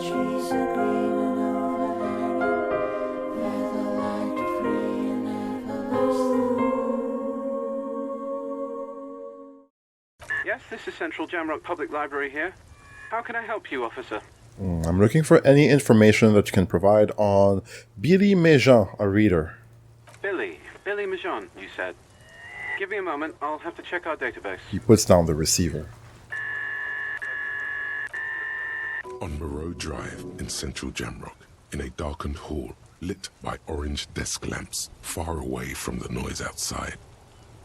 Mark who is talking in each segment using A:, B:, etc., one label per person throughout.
A: trees are green and overhanging, where the light free and everlasting.
B: Yes, this is Central Jamrock Public Library here. How can I help you, officer?
C: I'm looking for any information that you can provide on Billy Méjean, a reader.
B: Billy Majon, you said. Give me a moment, I'll have to check our database.
C: He puts down the receiver.
D: On Moreau Drive in Central Jamrock, in a darkened hall lit by orange desk lamps far away from the noise outside,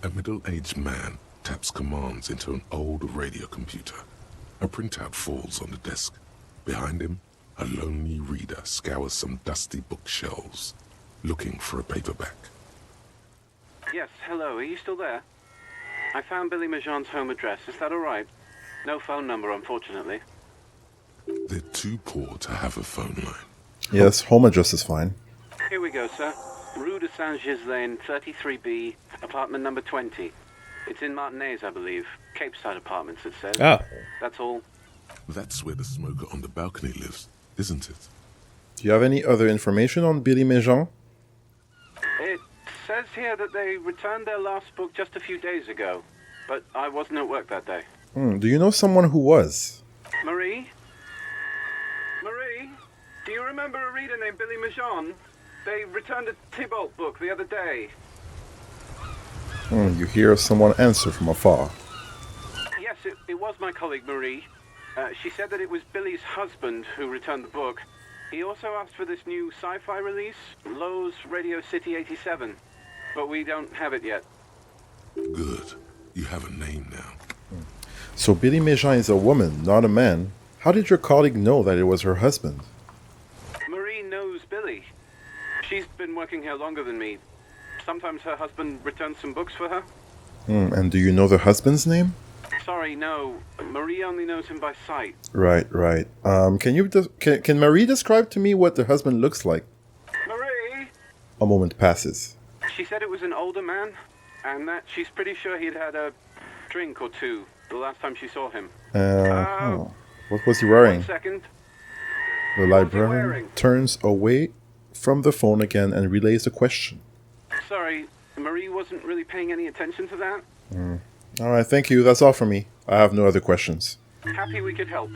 D: a middle-aged man taps commands into an old radio computer. A printout falls on the desk. Behind him, a lonely reader scours some dusty bookshelves, looking for a paperback.
B: Yes, hello, are you still there? I found Billy Majon's home address, is that alright? No phone number, unfortunately.
D: They're too poor to have a phone line.
C: Yes, home address is fine.
B: Here we go, sir. Rue de Saint-Ghislain, 33B, apartment number 20. It's in Martinez, I believe. Cape Side Apartments, it says.
E: Oh.
B: That's all.
D: That's where the smoker on the balcony lives, isn't it?
C: Do you have any other information on Billy Méjean?
B: It says here that they returned their last book just a few days ago, but I wasn't at work that day.
C: Do you know someone who was?
B: Marie? Marie? Do you remember a reader named Billy Majon? They returned a Tybalt book the other day.
C: You hear someone answer from afar.
B: Yes, it was my colleague Marie. She said that it was Billy's husband who returned the book. He also asked for this new sci-fi release, Lowe's Radio City 87. But we don't have it yet.
D: Good. You have a name now.
C: So Billy Méjean is a woman, not a man. How did your colleague know that it was her husband?
B: Marie knows Billy. She's been working here longer than me. Sometimes her husband returns some books for her.
C: And do you know the husband's name?
B: Sorry, no. Marie only knows him by sight.
C: Right. Can Marie describe to me what the husband looks like?
B: Marie!
C: A moment passes.
B: She said it was an older man, and that she's pretty sure he'd had a drink or two the last time she saw him.
C: What was he wearing?
B: 1 second.
C: The librarian turns away from the phone again and relays the question.
B: Sorry, Marie wasn't really paying any attention to that.
C: Alright, thank you. That's all for me. I have no other questions.
B: Happy we could help.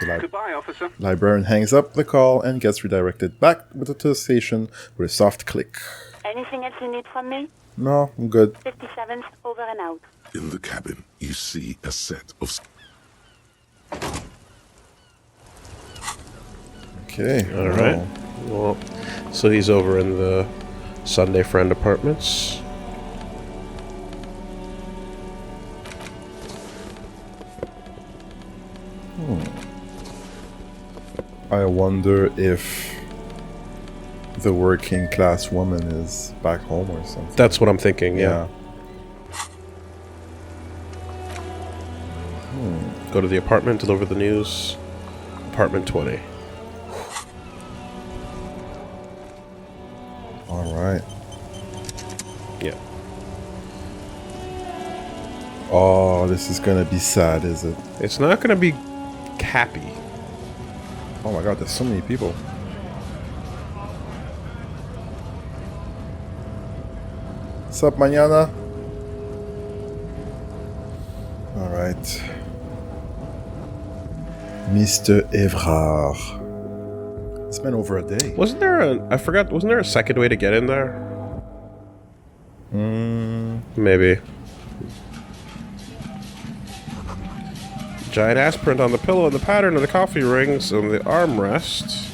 C: The
B: Goodbye, officer.
C: librarian hangs up the call and gets redirected back to the station with a soft click.
F: Anything else you need from me?
C: No, I'm good.
F: 57th, over and out.
D: In the cabin, you see a set of...
C: Okay.
E: All right. Well, so he's over in the Sunday Friend Apartments.
C: I wonder if the working class woman is back home or something.
E: That's what I'm thinking, yeah. Go to the apartment, deliver the news. Apartment 20.
C: All right.
E: Yeah.
C: Oh, this is gonna be sad, is it?
E: It's not going to be happy.
C: Oh my god, there's so many people. What's up, mañana? All right. Mr. Evrart. It's been over a day.
E: Wasn't there a second way to get in there? Maybe. Giant ass print on the pillow and the pattern of the coffee rings on the armrest.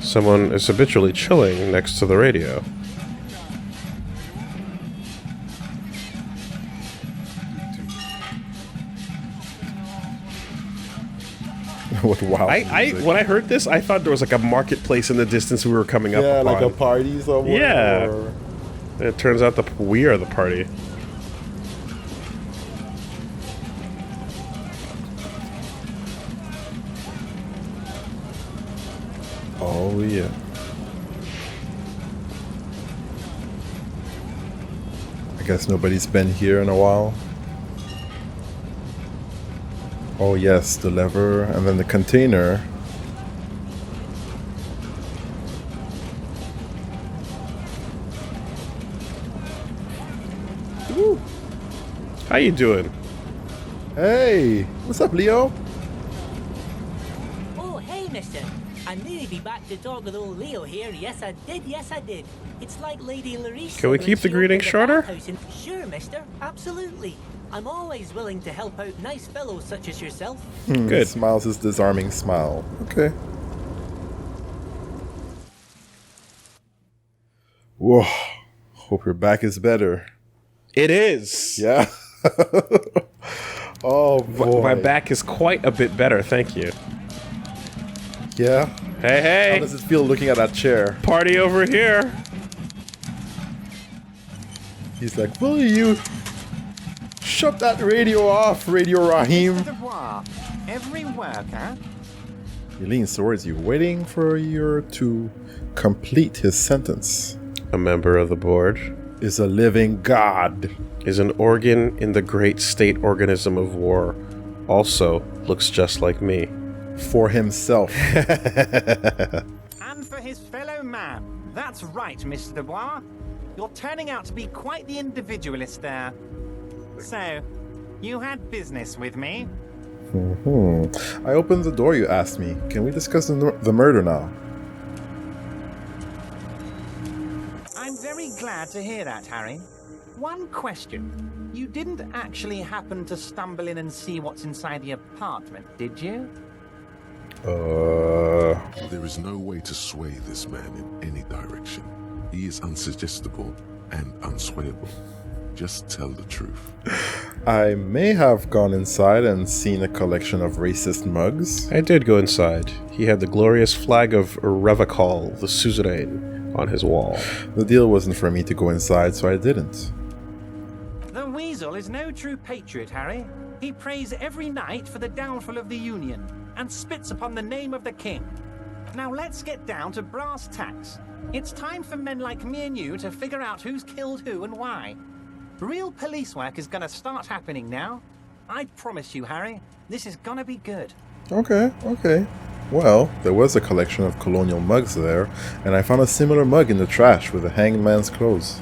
E: Someone is habitually chilling next to the radio.
C: What wow.
E: When I heard this, I thought there was like a marketplace in the distance we were coming up upon.
C: like a party somewhere.
E: Yeah.
C: Or...
E: It turns out we are the party.
C: Oh yeah. I guess nobody's been here in a while. Oh yes, the lever and then the container.
E: How you doing?
C: Hey, what's up, Leo?
G: Oh, hey, mister. I nearly be back to talk with old Leo here. Yes, I did. It's like Lady Larissa.
E: Can we
G: when
E: keep the
G: she
E: greeting
G: opened the
E: shorter?
G: bathhouse in- Sure, mister. Absolutely. I'm always willing to help out nice fellows such as yourself.
E: Good.
C: Smiles his disarming smile. Okay. Whoa. Hope your back is better.
E: It is.
C: Yeah. Oh boy.
E: My back is quite a bit better, thank you.
C: Yeah.
E: Hey,
C: How
E: hey.
C: does it feel looking at that chair?
E: Party over here.
C: He's like, will you shut that radio off, Radio Rahim?
H: Devoir, every worker.
C: He leans towards you, waiting for you to complete his sentence.
E: A member of the board
C: Is a living god.
E: is an organ in the great state organism of war. Also looks just like me.
C: For himself.
H: And for his fellow man. That's right, Mr. Devoir. You're turning out to be quite the individualist there. So, you had business with me.
C: I opened the door you asked me. Can we discuss the murder now?
H: I'm very glad to hear that, Harry. One question. You didn't actually happen to stumble in and see what's inside the apartment, did you?
D: There is no way to sway this man in any direction. He is unsuggestible and unswayable. Just tell the truth.
C: I may have gone inside and seen a collection of racist mugs.
E: I did go inside. He had the glorious flag of Revachol, the suzerain, on his wall.
C: The deal wasn't for me to go inside, so I didn't.
H: The Weasel is no true patriot, Harry. He prays every night for the downfall of the Union and spits upon the name of the king. Now let's get down to brass tacks. It's time for men like me and you to figure out who's killed who and why. Real police work is gonna start happening now. I promise you, Harry, this is gonna be good.
C: Okay. Well, there was a collection of colonial mugs there, and I found a similar mug in the trash with a hanged man's clothes.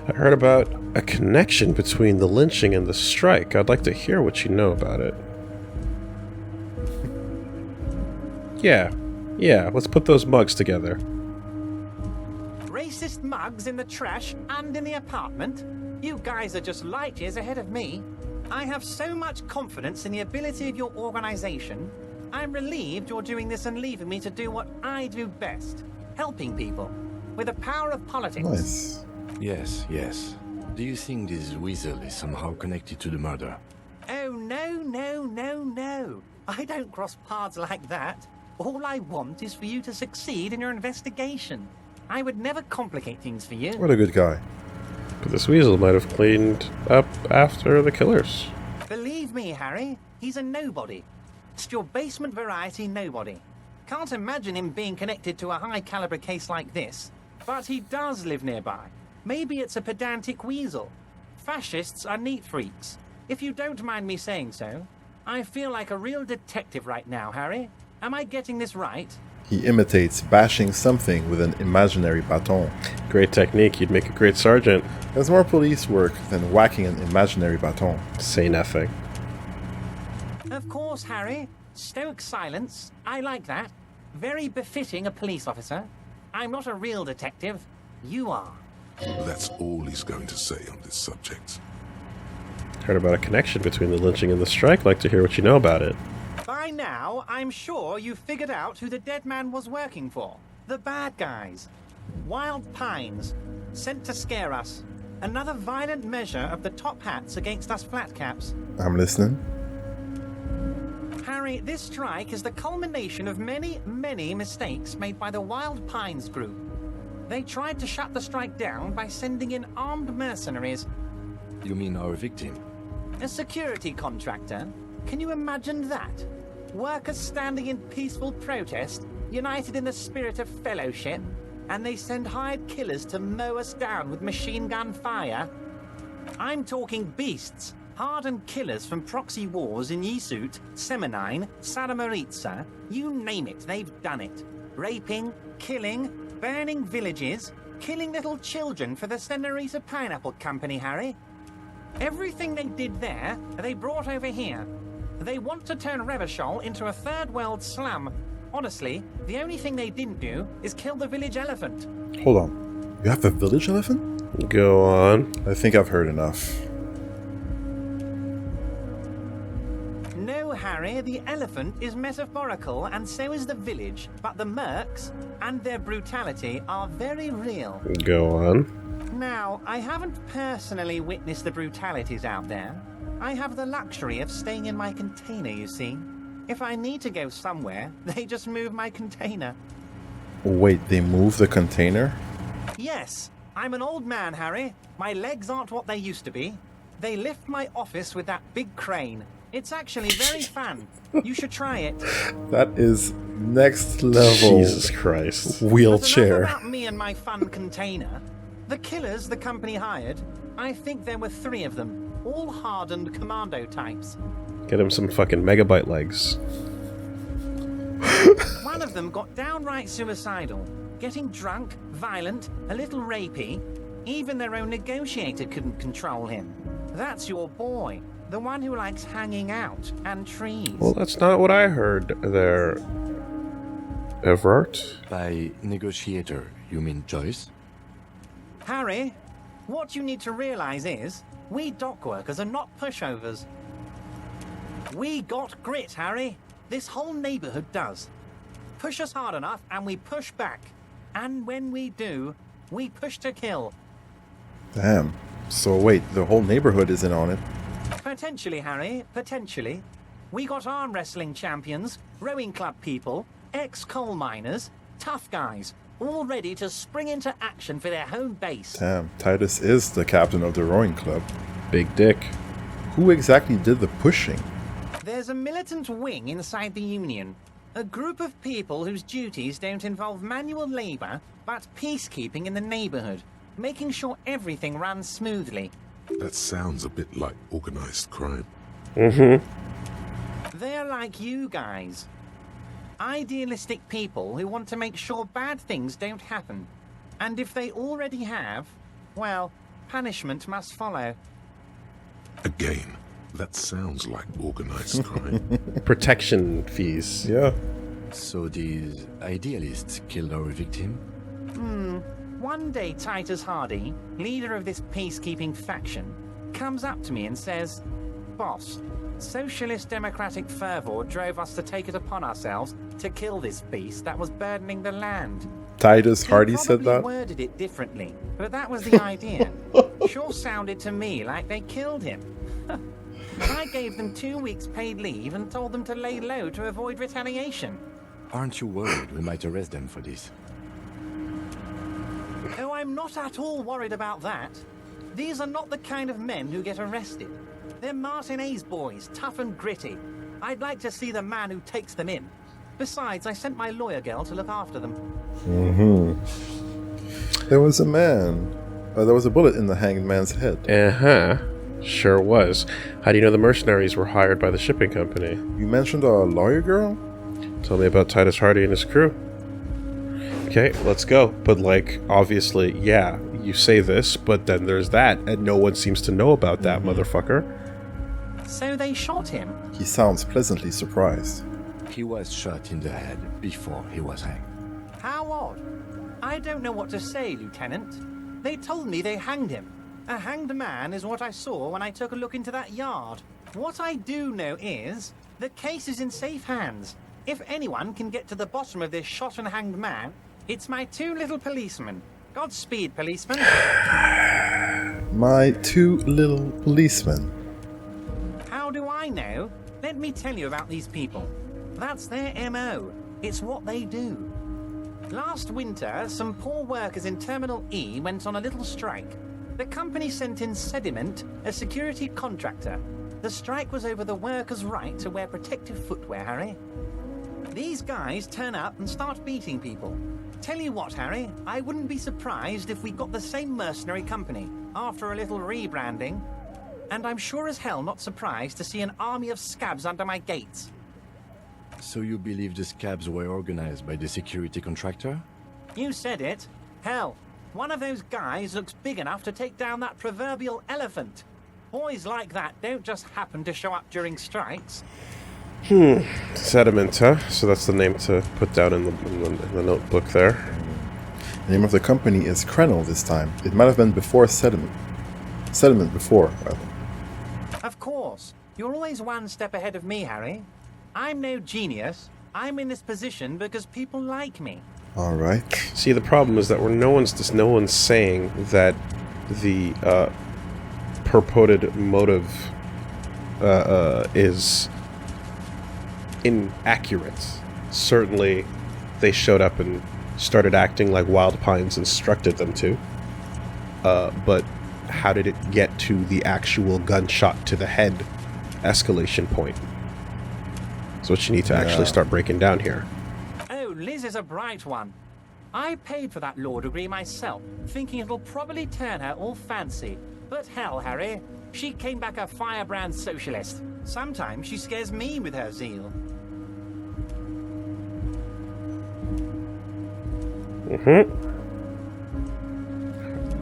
E: I heard about a connection between the lynching and the strike. I'd like to hear what you know about it. Yeah, let's put those mugs together.
H: Racist mugs in the trash and in the apartment? You guys are just light years ahead of me. I have so much confidence in the ability of your organization. I'm relieved you're doing this and leaving me to do what I do best. Helping people. With the power of politics.
C: Nice.
I: Yes. Do you think this weasel is somehow connected to the murder?
H: Oh, no. I don't cross paths like that. All I want is for you to succeed in your investigation. I would never complicate things for you.
C: What a good guy.
E: But this weasel might have cleaned up after the killers.
H: Believe me, Harry, he's a nobody. Just your basement variety nobody. Can't imagine him being connected to a high-caliber case like this. But he does live nearby. Maybe it's a pedantic weasel. Fascists are neat freaks. If you don't mind me saying so, I feel like a real detective right now, Harry. Am I getting this right?
C: He imitates bashing something with an imaginary baton.
E: Great technique. You'd make a great sergeant.
C: There's more police work than whacking an imaginary baton.
E: Say nothing.
H: Of course, Harry. Stoic silence. I like that. Very befitting a police officer. I'm not a real detective. You are.
D: That's all he's going to say on this subject.
E: Heard about a connection between the lynching and the strike. Like to hear what you know about it.
H: By now, I'm sure you've figured out who the dead man was working for. The bad guys. Wild Pines. Sent to scare us. Another violent measure of the top hats against us flatcaps.
C: I'm listening.
H: Harry, this strike is the culmination of many mistakes made by the Wild Pines group. They tried to shut the strike down by sending in armed mercenaries.
I: You mean our victim?
H: A security contractor? Can you imagine that? Workers standing in peaceful protest, united in the spirit of fellowship, and they send hired killers to mow us down with machine gun fire? I'm talking beasts, hardened killers from proxy wars in Yisut, Semenine, Saramaritsa, you name it, they've done it. Raping, killing, burning villages, killing little children for the Senorita Pineapple Company, Harry. Everything they did there, they brought over here. They want to turn Revachol into a third world slum. Honestly, the only thing they didn't do is kill the village elephant.
C: Hold on. You have a village elephant?
E: Go on.
C: I think I've heard enough.
H: No, Harry, the elephant is metaphorical and so is the village, but the mercs and their brutality are very real.
E: Go on.
H: Now, I haven't personally witnessed the brutalities out there. I have the luxury of staying in my container, you see. If I need to go somewhere, they just move my container.
C: Wait, they move the container?
H: Yes, I'm an old man, Harry. My legs aren't what they used to be. They lift my office with that big crane. It's actually very fun. You should try it.
C: That is next level.
E: Jesus Christ.
H: But
C: Wheelchair.
H: enough about me and my fun container. The killers the company hired, I think there were 3 of them, all hardened commando types.
E: Get him some fucking megabyte legs.
H: One of them got downright suicidal, getting drunk, violent, a little rapey. Even their own negotiator couldn't control him. That's your boy, the one who likes hanging out and trees.
E: Well, that's not what I heard there. Evrart?
I: By negotiator, you mean Joyce?
H: Harry, what you need to realize is, we dock workers are not pushovers. We got grit, Harry. This whole neighborhood does. Push us hard enough and we push back. And when we do, we push to kill.
C: Damn. So wait, the whole neighborhood is in on it.
H: Potentially, Harry, potentially. We got arm wrestling champions, rowing club people, ex-coal miners, tough guys, all ready to spring into action for their home base.
C: Damn, Titus is the captain of the rowing club.
E: Big dick.
C: Who exactly did the pushing?
H: There's a militant wing inside the Union. A group of people whose duties don't involve manual labor, but peacekeeping in the neighborhood, making sure everything runs smoothly.
D: That sounds a bit like organized crime.
E: Mm-hmm.
H: They're like you guys. Idealistic people who want to make sure bad things don't happen. And if they already have, well, punishment must follow.
D: Again, that sounds like organized crime.
E: Protection fees.
C: Yeah.
I: So these idealists killed our victim?
H: One day Titus Hardie, leader of this peacekeeping faction, comes up to me and says, "Boss, socialist democratic fervor drove us to take it upon ourselves to kill this beast that was burdening the land."
C: Titus
H: He
C: Hardie said
H: probably
C: that?
H: worded it differently, but that was the idea. Sure sounded to me like they killed him. I gave them 2 weeks paid leave and told them to lay low to avoid retaliation.
I: Aren't you worried we might arrest them for this?
H: Oh, I'm not at all worried about that. These are not the kind of men who get arrested. They're Martinez boys, tough and gritty. I'd like to see the man who takes them in. Besides, I sent my lawyer girl to look after them.
C: There was a man. There was a bullet in the hanged man's head.
E: Uh-huh. Sure was. How do you know the mercenaries were hired by the shipping company?
C: You mentioned a lawyer girl?
E: Tell me about Titus Hardie and his crew. Okay, let's go. But, like, obviously, yeah, you say this, but then there's that, and no one seems to know about that, motherfucker.
H: So they shot him.
C: He sounds pleasantly surprised.
I: He was shot in the head before he was hanged.
H: How odd. I don't know what to say, Lieutenant. They told me they hanged him. A hanged man is what I saw when I took a look into that yard. What I do know is, the case is in safe hands. If anyone can get to the bottom of this shot and hanged man, it's my 2 little policemen. Godspeed, policemen.
C: My 2 little policemen.
H: How do I know? Let me tell you about these people. That's their MO. It's what they do. Last winter, some poor workers in Terminal E went on a little strike. The company sent in Sediment, a security contractor. The strike was over the workers' right to wear protective footwear, Harry. These guys turn up and start beating people. Tell you what, Harry, I wouldn't be surprised if we got the same mercenary company after a little rebranding. And I'm sure as hell not surprised to see an army of scabs under my gates.
I: So you believe the scabs were organized by the security contractor?
H: You said it. Hell, one of those guys looks big enough to take down that proverbial elephant. Boys like that don't just happen to show up during strikes.
E: Sediment, huh? So that's the name to put down in the notebook there.
C: The name of the company is Krenel this time. It might have been before Sediment. Sediment before, rather.
H: Of course. You're always one step ahead of me, Harry. I'm no genius. I'm in this position because people like me.
C: Alright.
E: See, the problem is that no one's saying that the purported motive is inaccurate. Certainly, they showed up and started acting like Wild Pines instructed them to. But how did it get to the actual gunshot to the head escalation point? That's what you need to actually start breaking down here.
H: Oh, Liz is a bright one. I paid for that law degree myself, thinking it'll probably turn her all fancy. But hell, Harry, she came back a firebrand socialist. Sometimes she scares me with her zeal.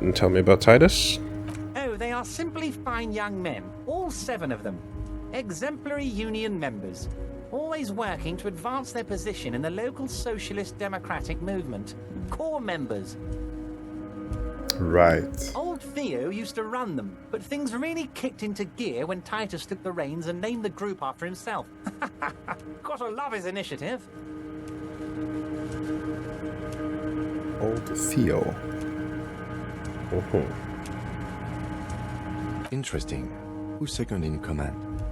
E: And tell me about Titus.
H: Oh, they are simply fine young men, all 7 of them. Exemplary union members, always working to advance their position in the local socialist democratic movement. Core members.
C: Right.
H: Old Theo used to run them, but things really kicked into gear when Titus took the reins and named the group after himself. Gotta love his initiative.
C: Old Theo.
I: Interesting. Who's second in command?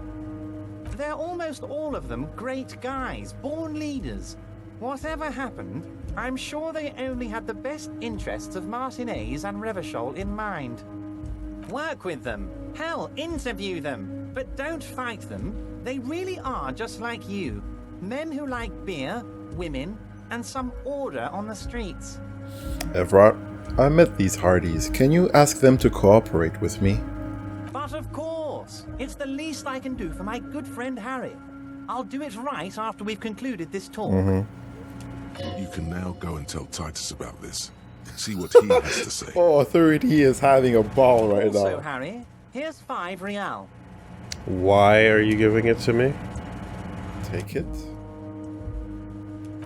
H: They're almost all of them great guys, born leaders. Whatever happened, I'm sure they only had the best interests of Martinez and Revachol in mind. Work with them. Hell, interview them. But don't fight them. They really are just like you. Men who like beer, women, and some order on the streets.
C: Evrart, I met these Hardies. Can you ask them to cooperate with me?
H: But of course, it's the least I can do for my good friend Harry. I'll do it right after we've concluded this talk.
D: You can now go and tell Titus about this. See what he has to say.
C: Oh, Authority is having a ball right
H: Also,
C: now.
H: Harry, here's 5 real.
E: Why are you giving it to me?
C: Take it.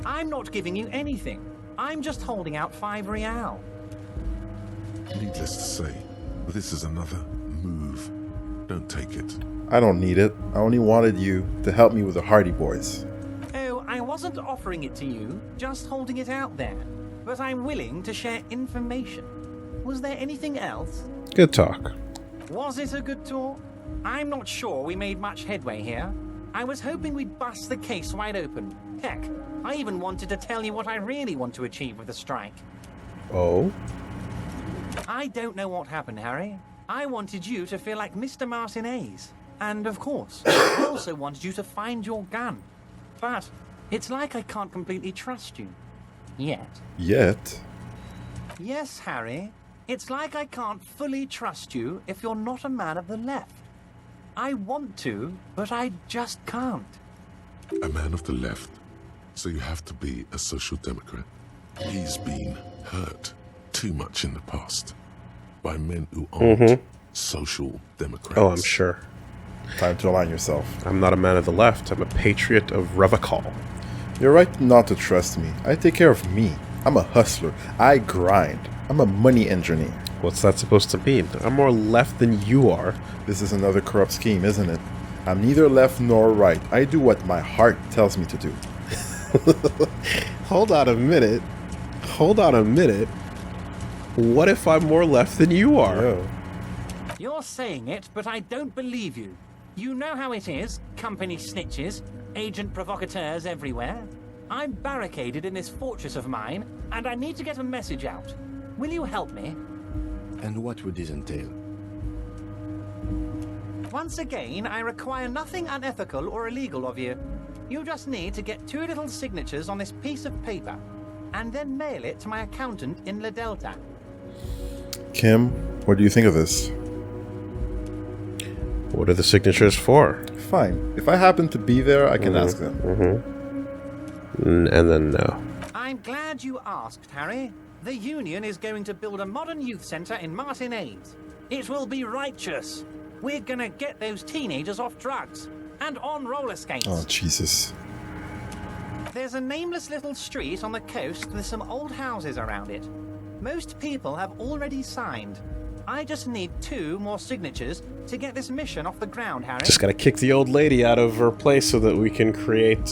H: I'm not giving you anything. I'm just holding out 5 real.
D: Needless to say, this is another move. Don't take it.
C: I don't need it. I only wanted you to help me with the Hardie boys.
H: Oh, I wasn't offering it to you, just holding it out there. But I'm willing to share information. Was there anything else?
E: Good talk.
H: Was it a good talk? I'm not sure we made much headway here. I was hoping we'd bust the case wide open. Heck, I even wanted to tell you what I really want to achieve with the strike.
E: Oh?
H: I don't know what happened, Harry. I wanted you to feel like Mr. Martinez. And of course, I also wanted you to find your gun. But it's like I can't completely trust you. Yet.
C: Yet?
H: Yes, Harry. It's like I can't fully trust you if you're not a man of the left. I want to, but I just can't.
D: A man of the left, so you have to be a social democrat. He's been hurt too much in the past by men who aren't social democrats.
E: Oh, I'm sure.
C: Time to align yourself.
E: I'm not a man of the left. I'm a patriot of Revachol.
C: You're right not to trust me. I take care of me. I'm a hustler. I grind. I'm a money engineer.
E: What's that supposed to mean? I'm more left than you are.
C: This is another corrupt scheme, isn't it? I'm neither left nor right. I do what my heart tells me to do.
E: Hold on a minute. Hold on a minute. What if I'm more left than you are?
C: Oh.
H: You're saying it, but I don't believe you. You know how it is. Company snitches, agent provocateurs everywhere. I'm barricaded in this fortress of mine, and I need to get a message out. Will you help me?
I: And what would this entail?
H: Once again, I require nothing unethical or illegal of you. You just need to get 2 little signatures on this piece of paper, and then mail it to my accountant in La Delta.
C: Kim, what do you think of this?
E: What are the signatures for?
C: Fine. If I happen to be there, I can ask them.
E: And then no.
H: I'm glad you asked, Harry. The Union is going to build a modern youth center in Martinez. It will be righteous. We're gonna get those teenagers off drugs and on roller skates.
C: Oh, Jesus.
H: There's a nameless little street on the coast with some old houses around it. Most people have already signed. I just need 2 more signatures to get this mission off the ground, Harry.
E: Just gotta kick the old lady out of her place so that we can create,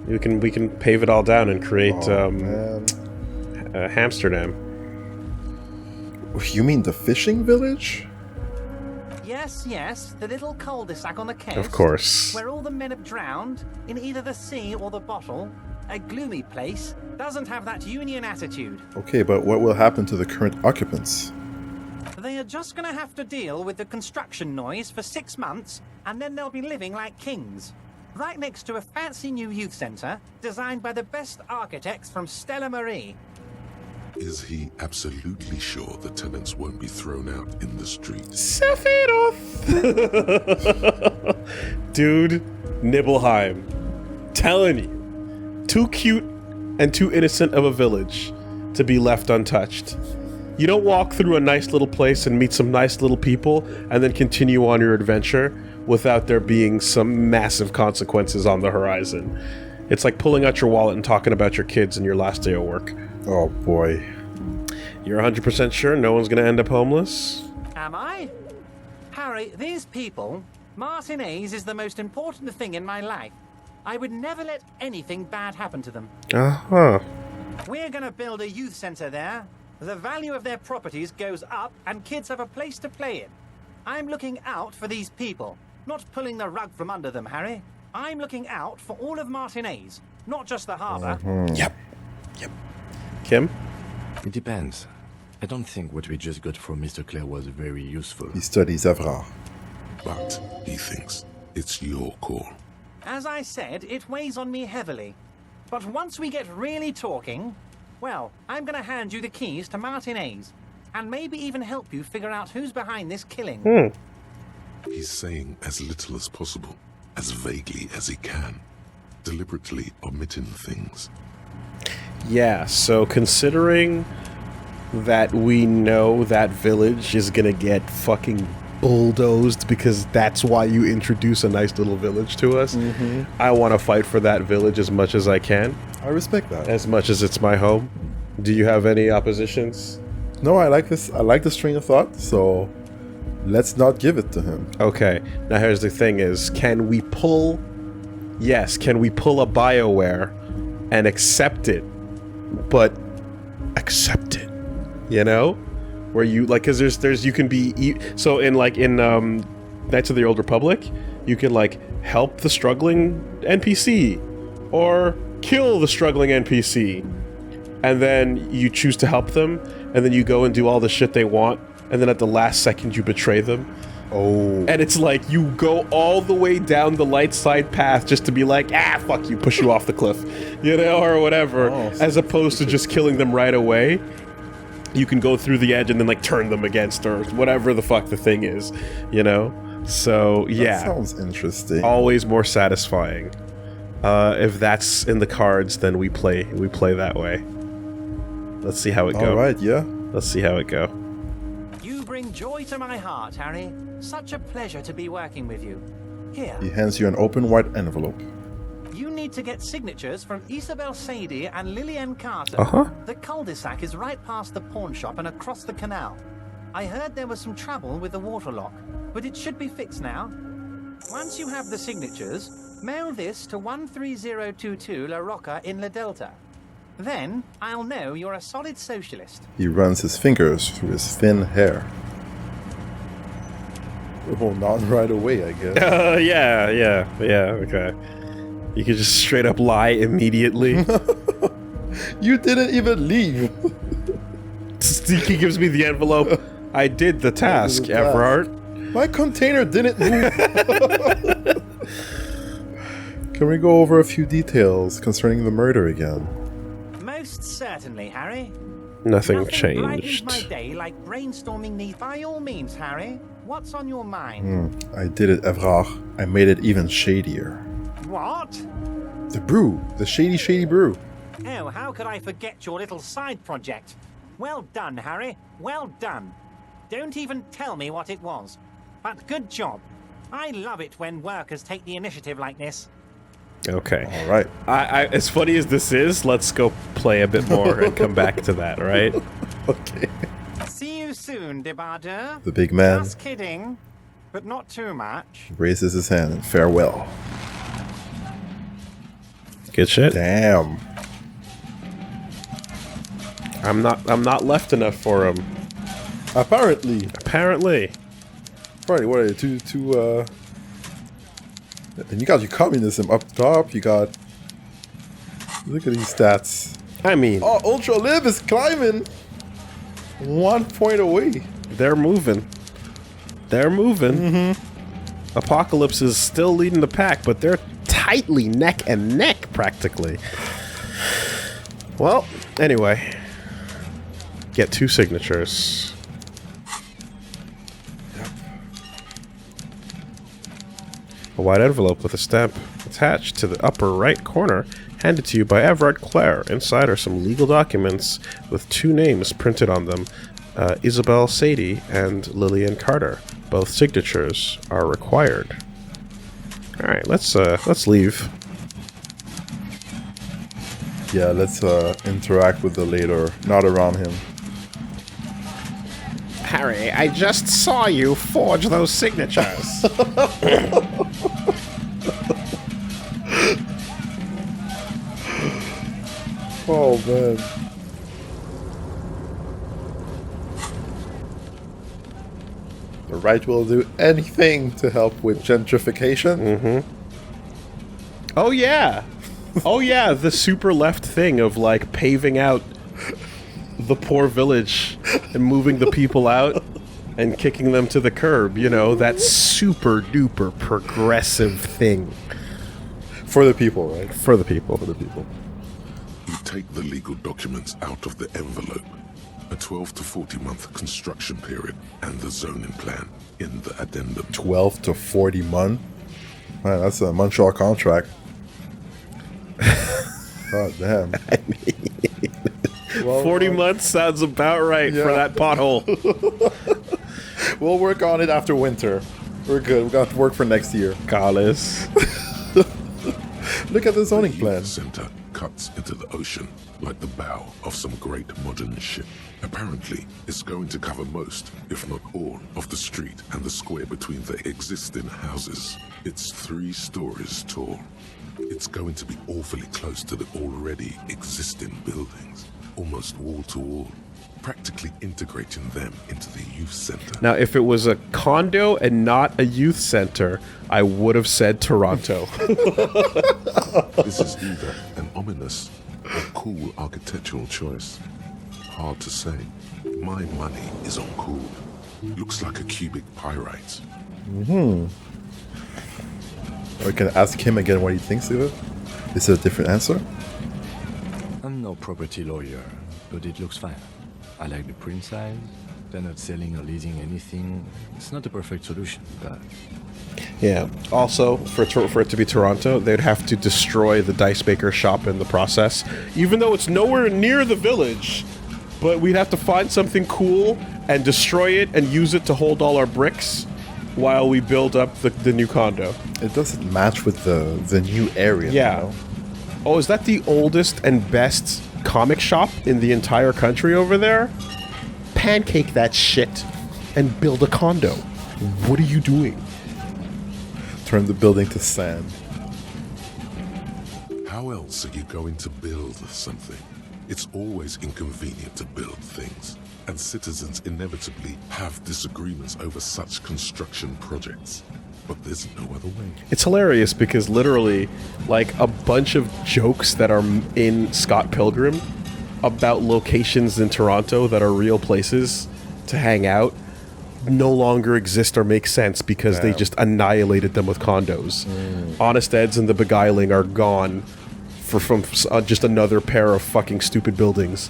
E: we can pave it all down and create, Hamsterdam.
C: You mean the fishing village?
H: Yes, the little cul-de-sac on the coast.
E: Of course.
H: Where all the men have drowned, in either the sea or the bottle. A gloomy place, doesn't have that union attitude.
C: Okay, but what will happen to the current occupants?
H: They are just gonna have to deal with the construction noise for 6 months, and then they'll be living like kings. Right next to a fancy new youth centre, designed by the best architects from Stella Marie.
D: Is he absolutely sure the tenants won't be thrown out in the street?
E: Stuff it off! Dude, Nibelheim. Telling you. Too cute and too innocent of a village to be left untouched. You don't walk through a nice little place and meet some nice little people and then continue on your adventure without there being some massive consequences on the horizon. It's like pulling out your wallet and talking about your kids in your last day of work.
C: Oh, boy.
E: You're 100% sure no one's gonna end up homeless?
H: Am I? Harry, these people, Martinez is the most important thing in my life. I would never let anything bad happen to them.
E: Uh-huh.
H: We're gonna build a youth centre there. The value of their properties goes up and kids have a place to play in. I'm looking out for these people, not pulling the rug from under them, Harry. I'm looking out for all of Martinez, not just the harbour.
E: Yep. Kim?
I: It depends. I don't think what we just got from Mr. Clare was very useful.
C: He studies Evrart.
D: But he thinks it's your call.
H: As I said, it weighs on me heavily. But once we get really talking, well, I'm going to hand you the keys to Martinez, and maybe even help you figure out who's behind this killing.
D: He's saying as little as possible, as vaguely as he can, deliberately omitting things.
E: Yeah, so considering that we know that village is gonna get fucking bulldozed because that's why you introduce a nice little village to us, I want to fight for that village as much as I can.
C: I respect that.
E: As much as it's my home. Do you have any oppositions?
C: No, I like this. I like the train of thought, so let's not give it to him.
E: Okay, now here's the thing is, can we pull a BioWare and accept it, but accept it, you know? Where you, like, cause there's, you can be, so in Knights of the Old Republic, you can, like, help the struggling NPC, or kill the struggling NPC, and then you choose to help them, and then you go and do all the shit they want, and then at the last second you betray them.
C: Oh.
E: And it's like, you go all the way down the light side path just to be like, fuck you, push you off the cliff, you know, or whatever, as opposed to just killing them right away. You can go through the edge and then, like, turn them against, or whatever the fuck the thing is, you know? So, yeah.
C: That sounds interesting.
E: Always more satisfying. If that's in the cards, then we play that way. Let's see how it goes.
C: Alright, yeah.
E: Let's see how it go.
H: You bring joy to my heart, Harry. Such a pleasure to be working with you. Here.
C: He hands you an open white envelope.
H: You need to get signatures from Isabel Sadie and Lillian Carter. The cul-de-sac is right past the pawn shop and across the canal. I heard there was some trouble with the water lock, but it should be fixed now. Once you have the signatures, mail this to 13022 La Rocca in La Delta. Then, I'll know you're a solid socialist.
C: He runs his fingers through his thin hair. Well, not right away, I guess.
E: Yeah, okay. You could just straight up lie immediately.
C: You didn't even leave.
E: He gives me the envelope. I did the task, Evrart.
C: My container didn't move. Can we go over a few details concerning the murder again?
H: Most certainly, Harry.
E: Nothing
H: brightens
E: changed.
H: my day like brainstorming these. By all means, Harry. What's on your mind?
C: I did it, Evrart. I made it even shadier.
H: What?
C: The brew. The shady brew.
H: Oh, how could I forget your little side project? Well done, Harry. Well done. Don't even tell me what it was. But good job. I love it when workers take the initiative like this.
E: Okay.
C: All right.
E: I as funny as this is, let's go play a bit more and come back to that, right?
C: Okay.
H: See you soon, Debardeur.
C: The big man
H: Just kidding, but not too much.
C: raises his hand in farewell.
E: Good shit.
C: Damn.
E: I'm not left enough for him.
C: Apparently.
E: Apparently.
C: Right, what are you? And you got your communism up top. You got... Look at these stats.
E: I mean,
C: Oh, Ultra Live is climbing. 1 point away.
E: they're moving. They're moving. Apocalypse is still leading the pack, but they're tightly neck and neck, practically. Well, anyway. Get 2 signatures. A white envelope with a stamp attached to the upper right corner, handed to you by Evrart Clare. Inside are some legal documents with 2 names printed on them, Isabel Sadie and Lillian Carter. Both signatures are required. All right, let's leave.
C: Yeah, let's interact with the later. Not around him.
E: Harry, I just saw you forge those signatures.
C: Oh, man. The right will do anything to help with gentrification.
E: Oh yeah. Oh yeah, the super left thing of like paving out the poor village and moving the people out and kicking them to the curb, you know, that super duper progressive thing
C: For the people, right?
E: for the people.
C: For the people.
D: You take the legal documents out of the envelope. A 12 to 40 month construction period and the zoning plan in the addendum.
C: 12 to 40 months. Man, that's a Montreal contract. God damn.
E: 40 months sounds about right for that pothole.
C: We'll work on it after winter. We're good. We got to work for next year.
E: Carlos.
C: Look at the zoning
D: The
C: plan.
D: youth center cuts into the ocean like the bow of some great modern ship. Apparently, it's going to cover most, if not all, of the street and the square between the existing houses. It's 3 stories tall. It's going to be awfully close to the already existing buildings, almost wall to wall, practically integrating them into the youth center.
E: Now, if it was a condo and not a youth center, I would have said Toronto.
D: This is either an ominous or cool architectural choice. Hard to say. My money is on cool. Looks like a cubic pyrite.
C: We can ask him again what he thinks of it. Is it a different answer?
I: I'm no property lawyer, but it looks fine. I like the print size. They're not selling or leasing anything. It's not the perfect solution, but
E: Yeah. Also, for it to be Toronto, they'd have to destroy the Dice Baker shop in the process, even though it's nowhere near the village. But we'd have to find something cool and destroy it and use it to hold all our bricks while we build up the new condo.
C: It doesn't match with the new area.
E: Yeah.
C: You know?
E: Oh, is that the oldest and best comic shop in the entire country over there? Pancake that shit and build a condo. What are you doing?
C: Turn the building to sand.
D: How else are you going to build something? It's always inconvenient to build things, and citizens inevitably have disagreements over such construction projects. But there's no other way.
E: It's hilarious because literally, like, a bunch of jokes that are in Scott Pilgrim about locations in Toronto that are real places to hang out no longer exist or make sense because they just annihilated them with condos. Honest Ed's and the Beguiling are gone from just another pair of fucking stupid buildings.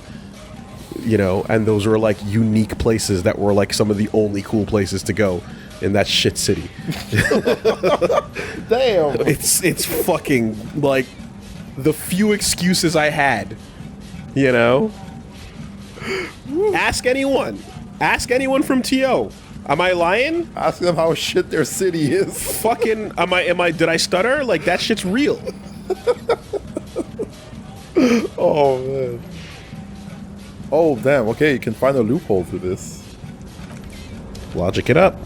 E: You know, and those were like unique places that were like some of the only cool places to go in that shit city.
C: Damn.
E: It's fucking like the few excuses I had, you know? Ask anyone. Ask anyone from TO. Am I lying?
C: Ask them how shit their city is.
E: Fucking, did I stutter? Like, that shit's real.
C: Oh, man. Oh, damn. Okay, you can find a loophole to this.
E: Logic it up.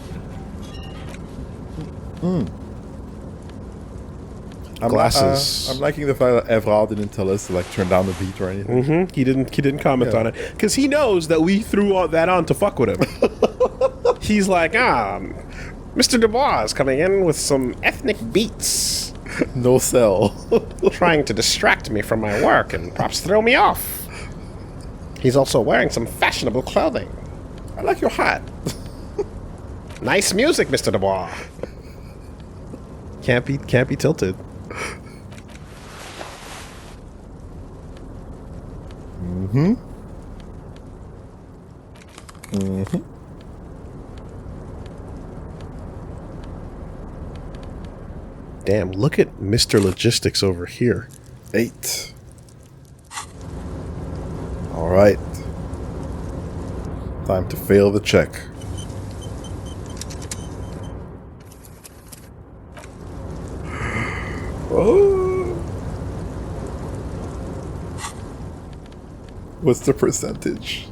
E: Glasses.
C: I'm liking the fact that Evrart didn't tell us to, like, turn down the beat or anything.
E: He didn't comment on it. Because he knows that we threw all that on to fuck with him. He's like, Mr. Dubois is coming in with some ethnic beats.
C: No sell.
E: Trying to distract me from my work and perhaps throw me off. He's also wearing some fashionable clothing.
C: I like your hat.
E: Nice music, Mr. Dubois. Can't be tilted. Damn, look at Mr. Logistics over here.
C: 8. Alright. Time to fail the check. Oh. What's the percentage?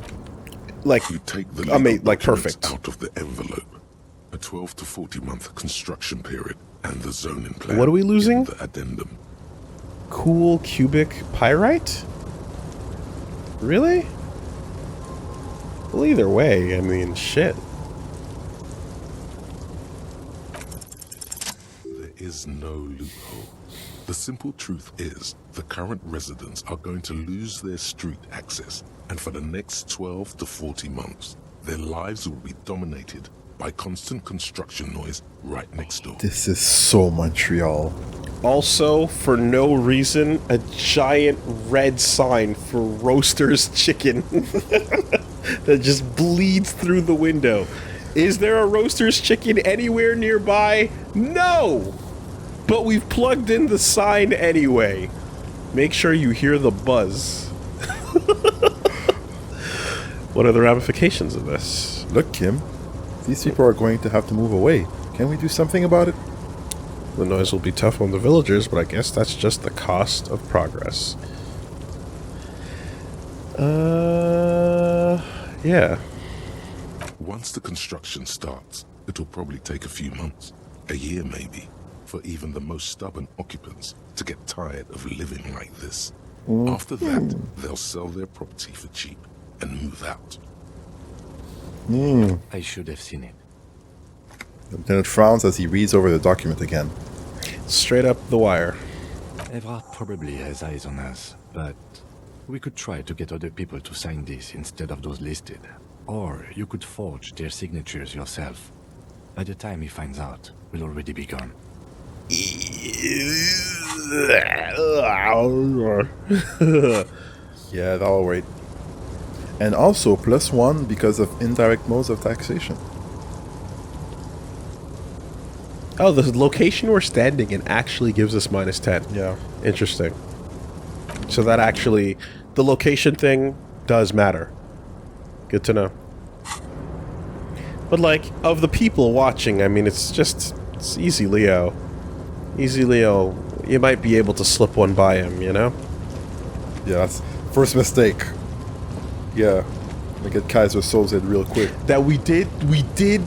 E: Like,
D: You take the
E: I mean,
D: legal
E: like,
D: documents
E: perfect.
D: out of the envelope. A 12 to 40 month construction period and the zoning plan.
E: What are we losing?
D: in The addendum.
E: Cool cubic pyrite? Really? Well, either way, I mean, shit.
D: There is no loophole. The simple truth is, the current residents are going to lose their street access, and for the next 12 to 40 months, their lives will be dominated by constant construction noise right next door.
C: This is so Montreal.
E: Also, for no reason, a giant red sign for Roaster's Chicken that just bleeds through the window. Is there a Roaster's Chicken anywhere nearby? No! But we've plugged in the sign anyway. Make sure you hear the buzz. What are the ramifications of this?
C: Look, Kim. These people are going to have to move away. Can we do something about it?
E: The noise will be tough on the villagers, but I guess that's just the cost of progress. Yeah.
D: Once the construction starts, it'll probably take a few months, a year maybe, for even the most stubborn occupants to get tired of living like this. After that, they'll sell their property for cheap and move out.
I: I should have seen it.
C: Lieutenant frowns as he reads over the document again.
E: Straight up the wire.
I: Evrart probably has eyes on us, but we could try to get other people to sign this instead of those listed. Or you could forge their signatures yourself. By the time he finds out, we'll already be gone.
C: Yeah, that'll wait. And also +1 because of indirect modes of taxation.
E: Oh, the location we're standing in actually gives us -10.
C: Yeah.
E: Interesting. So that actually, the location thing does matter. Good to know. But like, of the people watching, I mean, it's easy Leo. Easy Leo, you might be able to slip one by him, you know?
C: Yeah, that's first mistake. Yeah. I get Kaiser Soze real quick.
E: That we did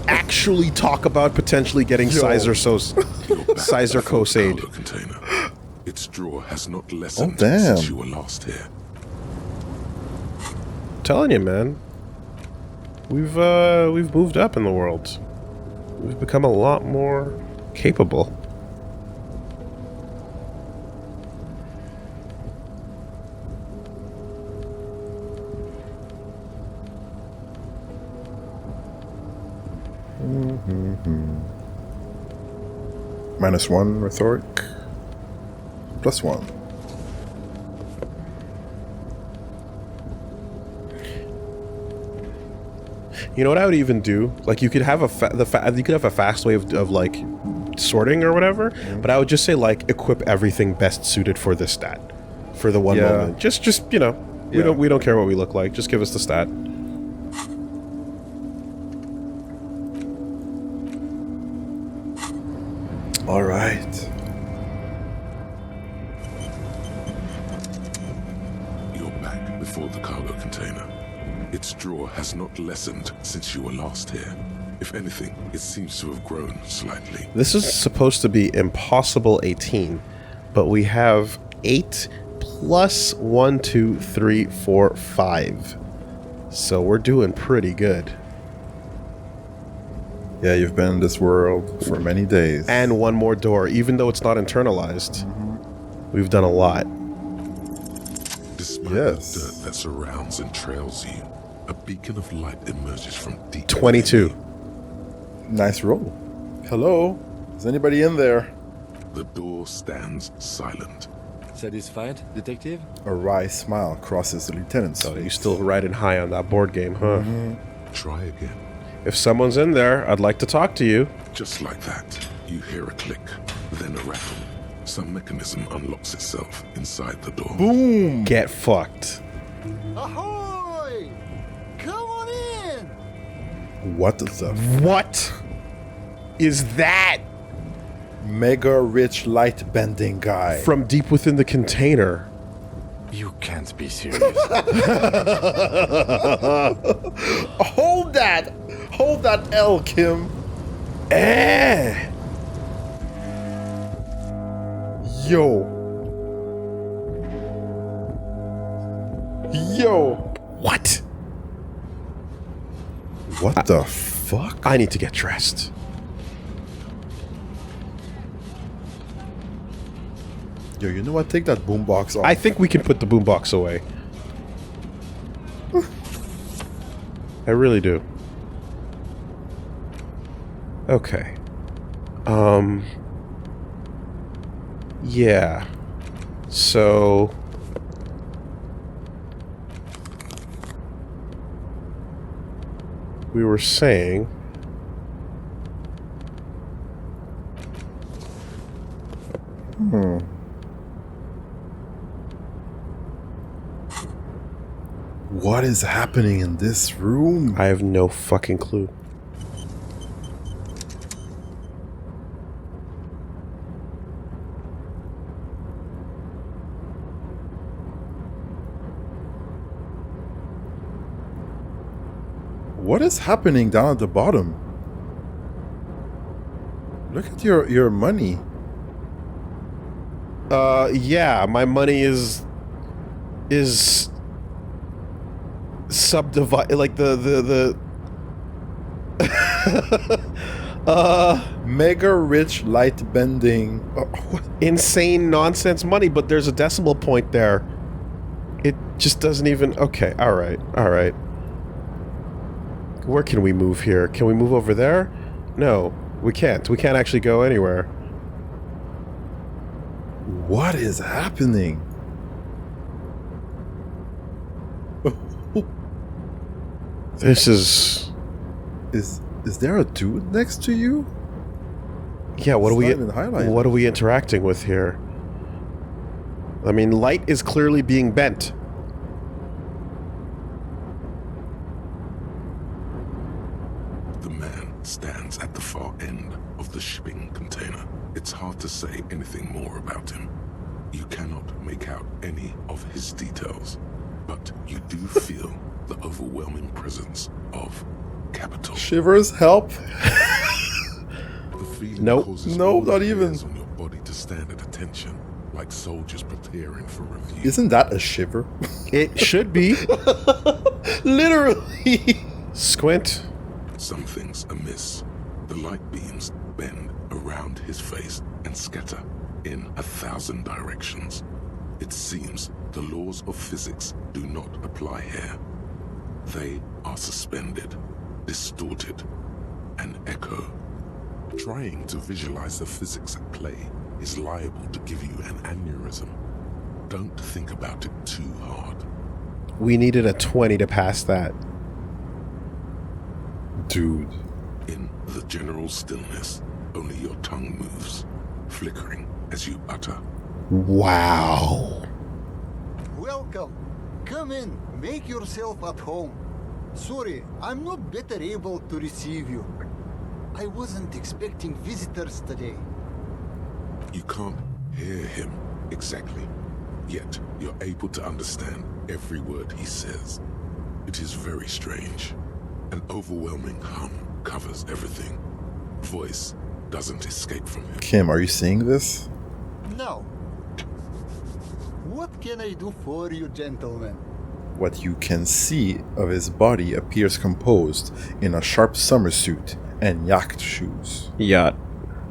E: actually talk about potentially getting Sizer Kose aid.
D: Cargo container. Its drawer has not lessened
C: damn.
D: since you were last here.
E: Telling you, man. We've moved up in the world. We've become a lot more capable.
C: -1 rhetoric. +1.
E: You know what I would even do? Like, you could have you could have a fast way of like sorting or whatever, but I would just say like equip everything best suited for this stat, for the one moment. Just you know, we don't care what we look like. Just give us the stat.
D: before the cargo container. Its drawer has not lessened since you were last here. If anything, it seems to have grown slightly.
E: This is supposed to be impossible 18, but we have 8 plus 1, 2, 3, 4, 5. So we're doing pretty good.
C: Yeah, you've been in this world for many days.
E: And one more door, even though it's not internalized. We've done a lot.
D: Despite
C: Yes.
D: the dirt that surrounds and trails you, a beacon of light emerges from deep
E: 22.
D: within
C: Nice roll. Hello? Is anybody in there?
D: you. The door stands silent.
I: Satisfied, detective?
C: A wry smile crosses the lieutenant's
E: So
C: face.
E: you're still riding high on that board game, huh?
D: Try again.
E: If someone's in there, I'd like to talk to you.
D: Just like that, you hear a click, then a rattle. Some mechanism unlocks itself inside the door.
C: Boom!
E: Get fucked.
J: Ahoy! Come on in!
C: What the
E: What is that?
C: mega rich light bending guy?
E: From deep within the container.
I: You can't be serious.
C: Hold that! Hold that L, Kim.
E: Eh.
C: Yo. Yo.
E: What?
C: What the fuck?
E: I need to get dressed.
C: Yo, you know what? Take that boombox off.
E: I think we can put the boombox away. I really do. Okay. Yeah. So... we were saying...
C: What is happening in this room?
E: I have no fucking clue.
C: What is happening down at the bottom? Look at your money.
E: Yeah, my money is subdivided, like the
C: Mega rich light bending. What?
E: insane nonsense money, but there's a decimal point there. It just doesn't even... Okay, alright. Where can we move here? Can we move over there? No, we can't. We can't actually go anywhere.
C: What is happening?
E: This is...
C: Is there a dude next to you?
E: Yeah, what
C: It's
E: are we...
C: not even highlighted.
E: What are we interacting with here? I mean, light is clearly being bent.
D: The man stands at the far end of the shipping container. It's hard to say anything more about him. You cannot make out any of his details, but you do feel the overwhelming presence of capital.
C: Shivers, help.
D: The feeling
E: Nope.
D: causes
C: No,
D: all the
C: not even.
D: hairs on your body to stand at attention, like soldiers preparing for review.
C: Isn't that a shiver?
E: It should be.
C: Literally.
E: Squint.
D: Something's amiss. The light beams bend around his face and scatter in 1,000 directions. It seems the laws of physics do not apply here. They are suspended, distorted, and echo. Trying to visualize the physics at play is liable to give you an aneurysm. Don't think about it too hard.
E: We needed a 20 to pass that.
C: Dude.
D: In the general stillness, only your tongue moves, flickering as you utter.
E: Wow.
J: Welcome. Come in. Make yourself at home. Sorry, I'm not better able to receive you. I wasn't expecting visitors today.
D: You can't hear him exactly, yet you're able to understand every word he says. It is very strange. An overwhelming hum covers everything. Voice doesn't escape from him.
C: Kim, are you seeing this?
J: Now, what can I do for you, gentlemen?
C: What you can see of his body appears composed in a sharp summer suit and yacht shoes.
E: Yacht.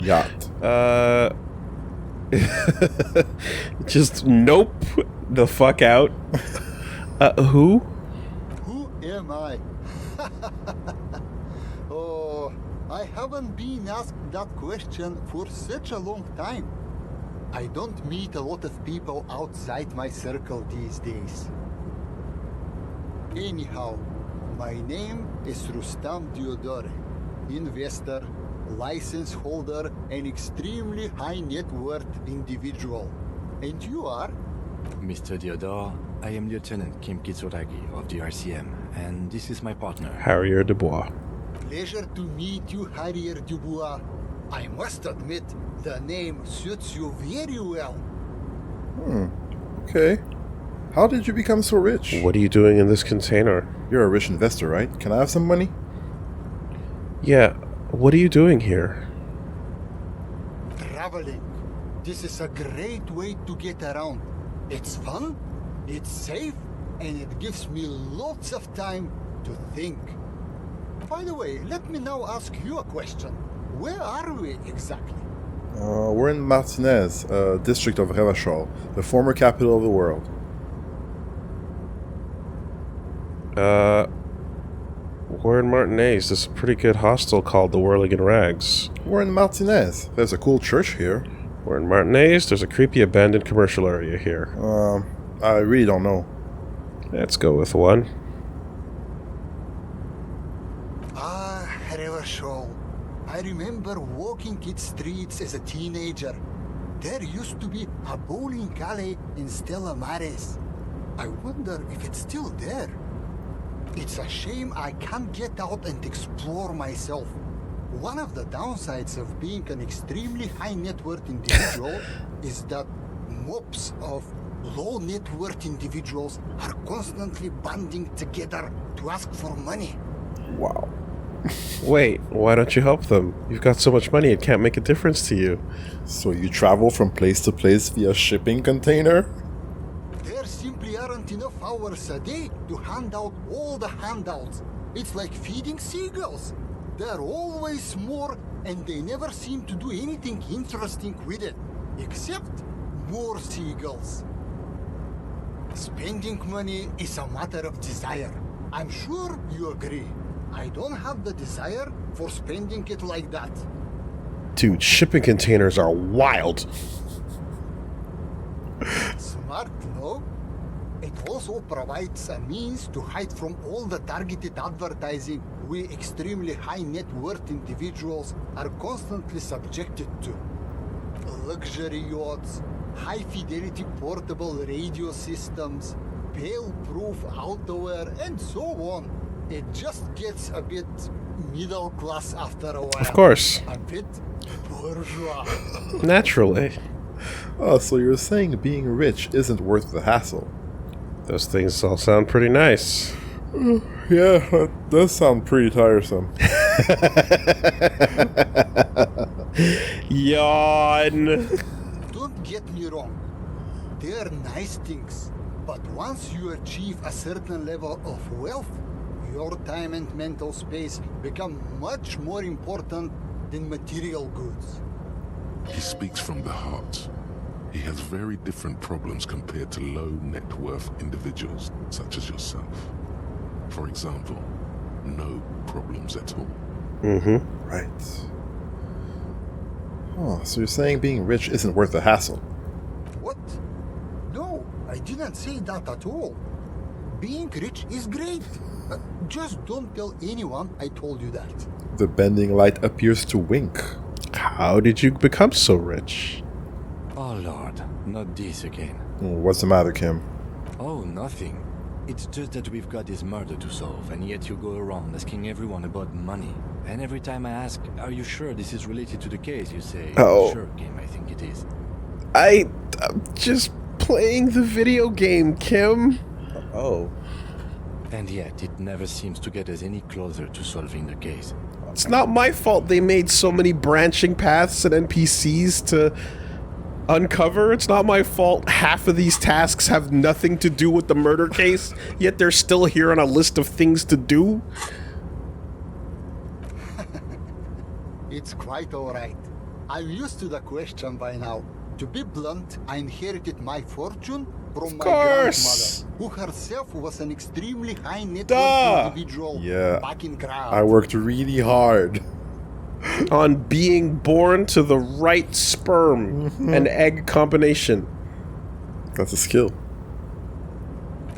C: Yacht.
E: Just nope. The fuck out. Who?
J: Who am I? Oh, I haven't been asked that question for such a long time. I don't meet a lot of people outside my circle these days. Anyhow, my name is Rustam Diodore, investor, license holder, and extremely high net worth individual. And you are?
I: Mr. Diodore, I am Lieutenant Kim Kitsuragi of the RCM, and this is my partner.
E: Harrier Dubois.
J: Pleasure to meet you, Harrier Dubois. I must admit, the name suits you very well.
C: Okay. How did you become so rich?
E: What are you doing in this container?
C: You're a rich investor, right? Can I have some money?
E: Yeah, what are you doing here?
J: Traveling. This is a great way to get around. It's fun, it's safe, and it gives me lots of time to think. By the way, let me now ask you a question. Where are we exactly?
C: We're in Martinez, district of Revachol, the former capital of the world.
E: We're in Martinez. There's a pretty good hostel called the Whirling in Rags.
C: We're in Martinez. There's a cool church here.
E: We're in Martinez. There's a creepy abandoned commercial area here.
C: I really don't know.
E: Let's go with one.
J: Revachol. I remember walking its streets as a teenager. There used to be a bowling alley in Stella Maris. I wonder if it's still there. It's a shame I can't get out and explore myself. One of the downsides of being an extremely high net worth individual is that mobs of low net worth individuals are constantly banding together to ask for money.
C: Wow.
E: Wait, why don't you help them? You've got so much money it can't make a difference to you.
C: So you travel from place to place via shipping container?
J: There simply aren't enough hours a day to hand out all the handouts. It's like feeding seagulls. There are always more, and they never seem to do anything interesting with it, except more seagulls. Spending money is a matter of desire. I'm sure you agree. I don't have the desire for spending it like that.
E: Dude, shipping containers are wild.
J: Smart, no? It also provides a means to hide from all the targeted advertising we extremely high net worth individuals are constantly subjected to. Luxury yachts, high fidelity portable radio systems, fail-proof outerwear, and so on. It just gets a bit middle class after a while.
E: Of course.
J: A bit bourgeois.
E: Naturally.
C: Oh, so you're saying being rich isn't worth the hassle?
E: Those things all sound pretty nice.
C: Yeah, that does sound pretty tiresome.
E: Yawn.
J: Don't get me wrong. They're nice things. But once you achieve a certain level of wealth, your time and mental space become much more important than material goods.
D: He speaks from the heart. He has very different problems compared to low net worth individuals such as yourself. For example, no problems at all.
E: Mm-hmm.
C: Right. Oh, so you're saying being rich isn't worth the hassle?
J: What? No, I didn't say that at all. Being rich is great. Just don't tell anyone I told you that.
C: The bending light appears to wink.
E: How did you become so rich?
I: Oh lord, not this again.
C: What's the matter, Kim?
I: Oh, nothing. It's just that we've got this murder to solve, and yet you go around asking everyone about money. And every time I ask, are you sure this is related to the case, you say,
E: Oh.
I: Sure, Kim, I think it is.
E: I'm just playing the video game, Kim.
C: Oh.
I: And yet, it never seems to get us any closer to solving the case.
E: It's not my fault they made so many branching paths and NPCs to uncover. It's not my fault half of these tasks have nothing to do with the murder case, yet they're still here on a list of things to do.
J: It's quite alright. I'm used to the question by now. To be blunt, I inherited my fortune from my grandmother, who herself was an extremely high net worth individual back in Crown.
C: I worked really hard
E: on being born to the right sperm and egg combination.
C: That's a skill.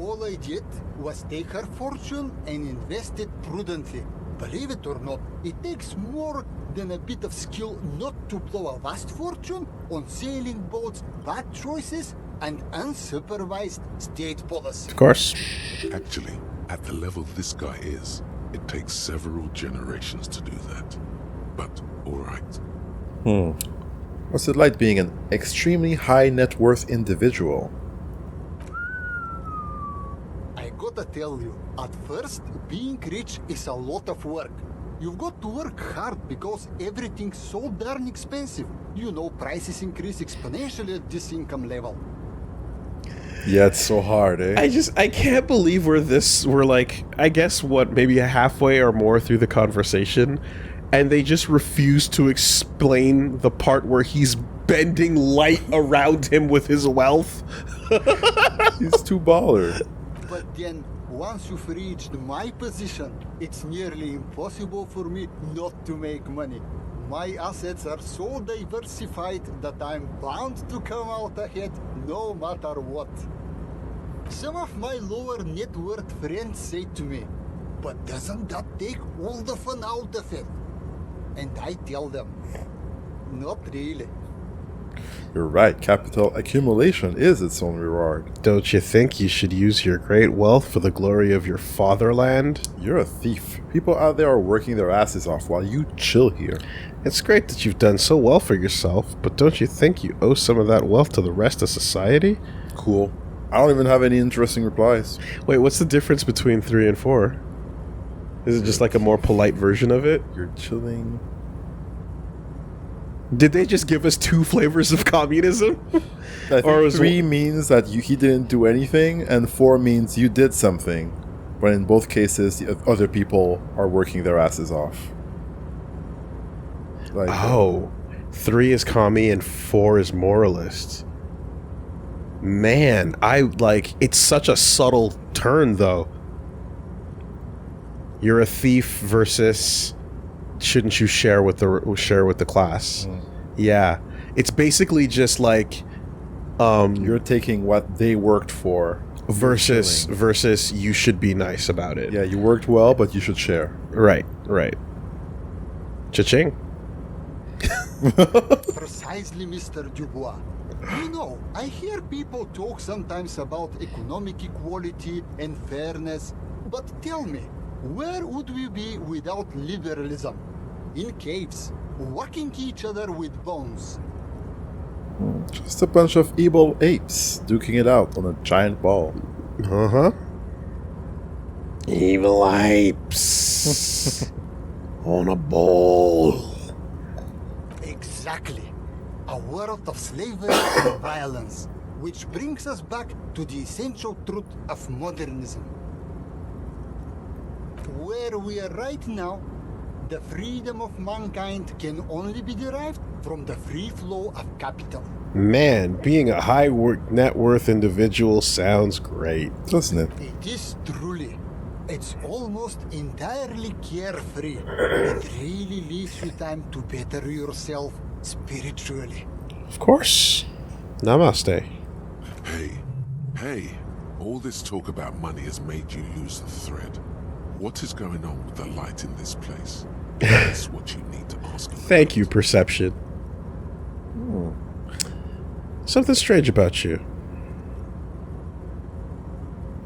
J: All I did was take her fortune and invest it prudently. Believe it or not, it takes more than a bit of skill not to blow a vast fortune on sailing boats, bad choices, and unsupervised state policy.
E: Of course.
D: Actually, at the level this guy is, it takes several generations to do that. But, alright.
C: What's it like being an extremely high net worth individual?
J: I gotta tell you, at first, being rich is a lot of work. You've got to work hard because everything's so darn expensive. You know, prices increase exponentially at this income level.
C: Yeah, it's so hard, eh?
E: I can't believe we're like, I guess what, maybe halfway or more through the conversation, and they just refuse to explain the part where he's bending light around him with his wealth.
C: He's too baller.
J: But then, once you've reached my position, it's nearly impossible for me not to make money. My assets are so diversified that I'm bound to come out ahead no matter what. Some of my lower net worth friends say to me, but doesn't that take all the fun out of it? And I tell them, not really.
C: You're right, capital accumulation is its own reward.
E: Don't you think you should use your great wealth for the glory of your fatherland?
C: You're a thief. People out there are working their asses off while you chill here.
E: It's great that you've done so well for yourself, but don't you think you owe some of that wealth to the rest of society?
C: Cool. I don't even have any interesting replies.
E: Wait, what's the difference between 3 and 4? Is it just like a more polite version of it?
C: You're chilling.
E: Did they just give us 2 flavors of communism?
C: I think 3 means that he didn't do anything, and 4 means you did something. But in both cases, the other people are working their asses off. Like,
E: 3 is commie and 4 is moralist. Man, it's such a subtle turn, though. You're a thief versus shouldn't you share with the class? Yeah, it's basically just like
C: you're taking what they worked for
E: versus you should be nice about it.
C: Yeah, you worked well, but you should share.
E: Right. Cha-ching.
J: Precisely, Mr. Dubois. You know, I hear people talk sometimes about economic equality and fairness, but tell me, where would we be without liberalism? In caves, whacking each other with bones.
C: Just a bunch of evil apes duking it out on a giant ball.
E: Evil apes on a ball.
J: Exactly. A world of slavery and violence, which brings us back to the essential truth of modernism. Where we are right now, the freedom of mankind can only be derived from the free flow of capital.
E: Man, being a high net worth individual sounds great.
C: Doesn't it?
J: It is truly. It's almost entirely carefree. It really leaves you time to better yourself spiritually.
E: Of course. Namaste.
D: Hey. All this talk about money has made you lose the thread. What is going on with the light in this place? That's what you need to ask about.
E: Thank you, Perception. Something strange about you.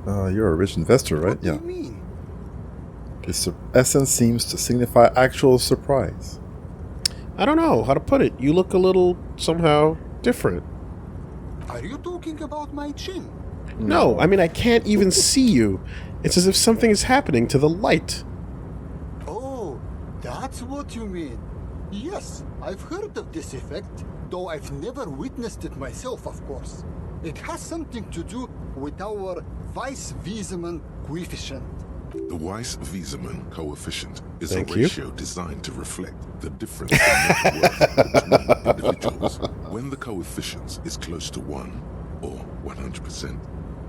C: You're a rich investor, right?
J: What do you mean?
C: His essence seems to signify actual surprise.
E: I don't know how to put it. You look a little, somehow, different.
J: Are you talking about my chin?
E: No, I mean, I can't even see you. It's as if something is happening to the light.
J: Oh, that's what you mean. Yes, I've heard of this effect, though I've never witnessed it myself, of course. It has something to do with our Weiss-Wiesemann coefficient.
D: The Weiss-Wiesemann coefficient is
E: Thank
D: a
E: you.
D: ratio designed to reflect the difference in net worth between individuals. When the coefficient is close to 1, or 100%,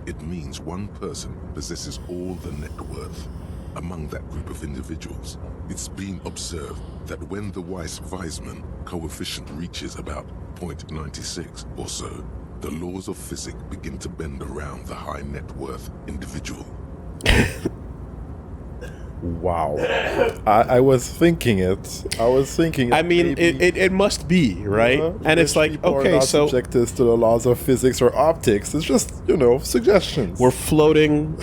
D: it means one person possesses all the net worth. Among that group of individuals, it's been observed that when the Weiss-Wiesemann coefficient reaches about 0.96 or so, the laws of physics begin to bend around the high net worth individual.
C: Wow. I was thinking it.
E: I mean,
C: maybe,
E: it must be, right? And it's
C: rich
E: like,
C: people are
E: okay,
C: not
E: so
C: subjected to the laws of physics or optics. It's just, suggestions.
E: we're floating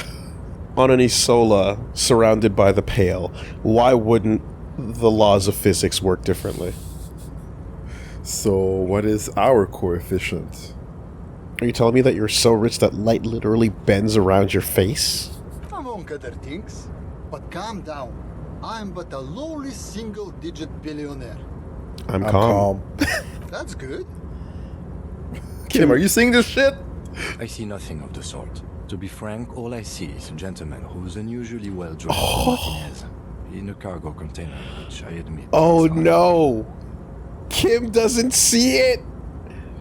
E: on an Isola surrounded by the Pale. Why wouldn't the laws of physics work differently?
C: So, what is our coefficient?
E: Are you telling me that you're so rich that light literally bends around your face?
J: Among other things. But calm down. I'm but a lowly single-digit billionaire.
E: I'm calm.
J: That's good.
C: Kim, are you seeing this shit?
I: I see nothing of the sort. To be frank, all I see is a gentleman who's unusually well dressed Martinez in a cargo container, which I admit.
E: Oh
I: is hard.
E: no! Kim doesn't see it!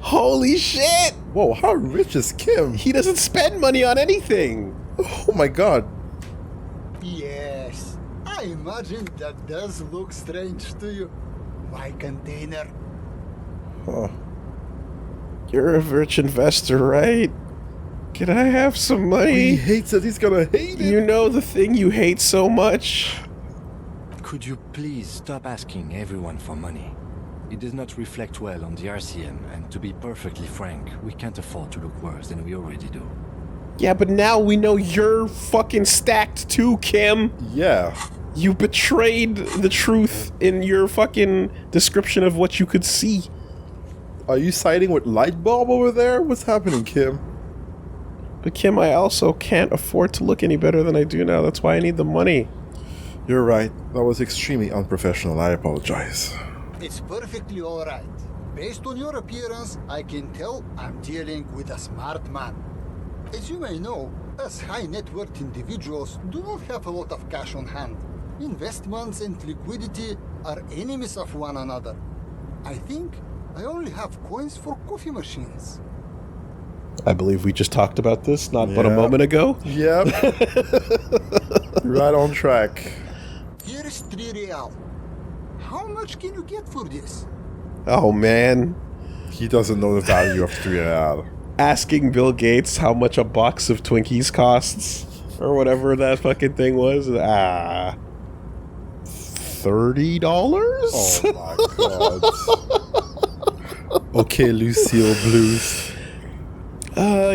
E: Holy shit!
C: Whoa, how rich is Kim?
E: He doesn't spend money on anything!
C: Oh my god.
J: Yes. I imagine that does look strange to you. My container.
C: Huh.
E: You're a rich investor, right? Can I have some
C: He
E: money?
C: hates it. He's gonna hate it.
E: You know the thing you hate so much?
I: Could you please stop asking everyone for money? It does not reflect well on the RCM, and to be perfectly frank, we can't afford to look worse than we already do.
E: Yeah, but now we know you're fucking stacked too, Kim.
C: Yeah.
E: You betrayed the truth in your fucking description of what you could see.
C: Are you siding with Lightbulb over there? What's happening, Kim?
E: But Kim, I also can't afford to look any better than I do now. That's why I need the money.
C: You're right. That was extremely unprofessional. I apologize.
J: It's perfectly alright. Based on your appearance, I can tell I'm dealing with a smart man. As you may know, us high net worth individuals do not have a lot of cash on hand. Investments and liquidity are enemies of one another. I think I only have coins for coffee machines.
E: I believe we just talked about this not but a
C: Yeah.
E: moment ago.
C: Yep. Right on track.
J: Here is 3 real. How much can you get for this?
E: Oh man.
C: He doesn't know the value of 3 real.
E: Asking Bill Gates how much a box of Twinkies costs or whatever that fucking thing was. $30?
C: Oh my god. Okay, Lucille Blues.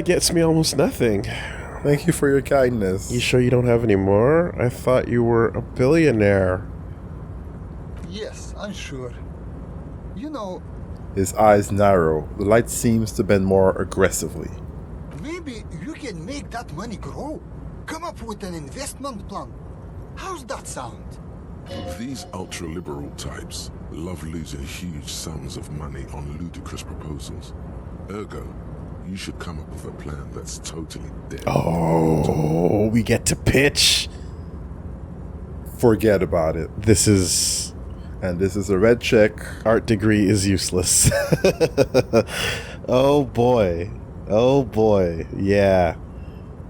E: Gets me almost nothing.
C: Thank you for your kindness.
E: You sure you don't have any more? I thought you were a billionaire.
J: Yes, I'm sure. You know,
C: His eyes narrow. The light seems to bend more aggressively.
J: maybe you can make that money grow. Come up with an investment plan. How's that sound?
D: These ultra-liberal types love losing huge sums of money on ludicrous proposals. Ergo, you should come up with a plan that's totally dead.
E: Oh, we get to pitch.
C: Forget about it.
E: This is...
C: And this is a red check.
E: Art degree is useless. Oh boy. Oh boy. Yeah.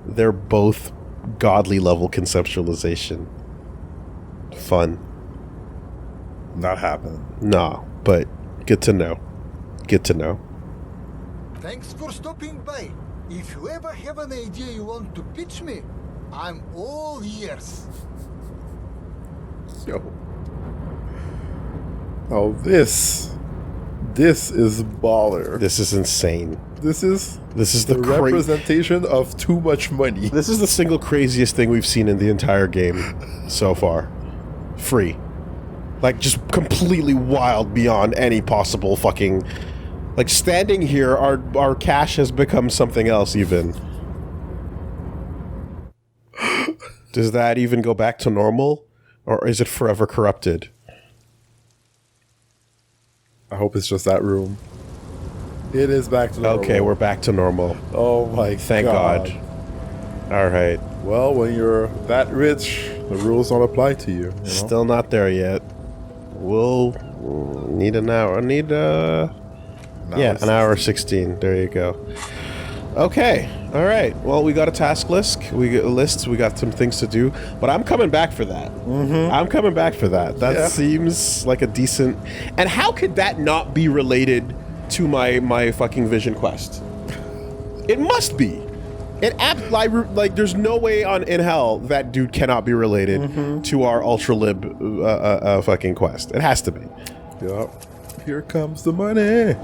E: They're both godly level conceptualization. Fun.
C: Not happening.
E: No, but good to know. Good to know.
J: Thanks for stopping by. If you ever have an idea you want to pitch me, I'm all ears.
C: Yo. Oh, this is baller.
E: This is insane.
C: This is
E: the
C: representation of too much money.
E: This is the single craziest thing we've seen in the entire game so far. Free. Like, just completely wild beyond any possible fucking... Like, standing here, our cash has become something else even. Does that even go back to normal? Or is it forever corrupted?
C: I hope it's just that room. It is back to normal.
E: Okay, we're back to normal.
C: Oh my
E: Thank God. All right.
C: Well, when you're that rich, the rules don't apply to you. You know?
E: Still not there yet. We'll need an hour. An hour 16. There you go. Okay. All right. Well, we got a task list. We got some things to do. But I'm coming back for that. I'm coming back for that. That seems like a decent. And how could that not be related to my fucking Vision Quest? It must be. Like there's no way in hell that dude cannot be related to our ultra lib fucking quest. It has to be.
C: Yep. Here comes the money.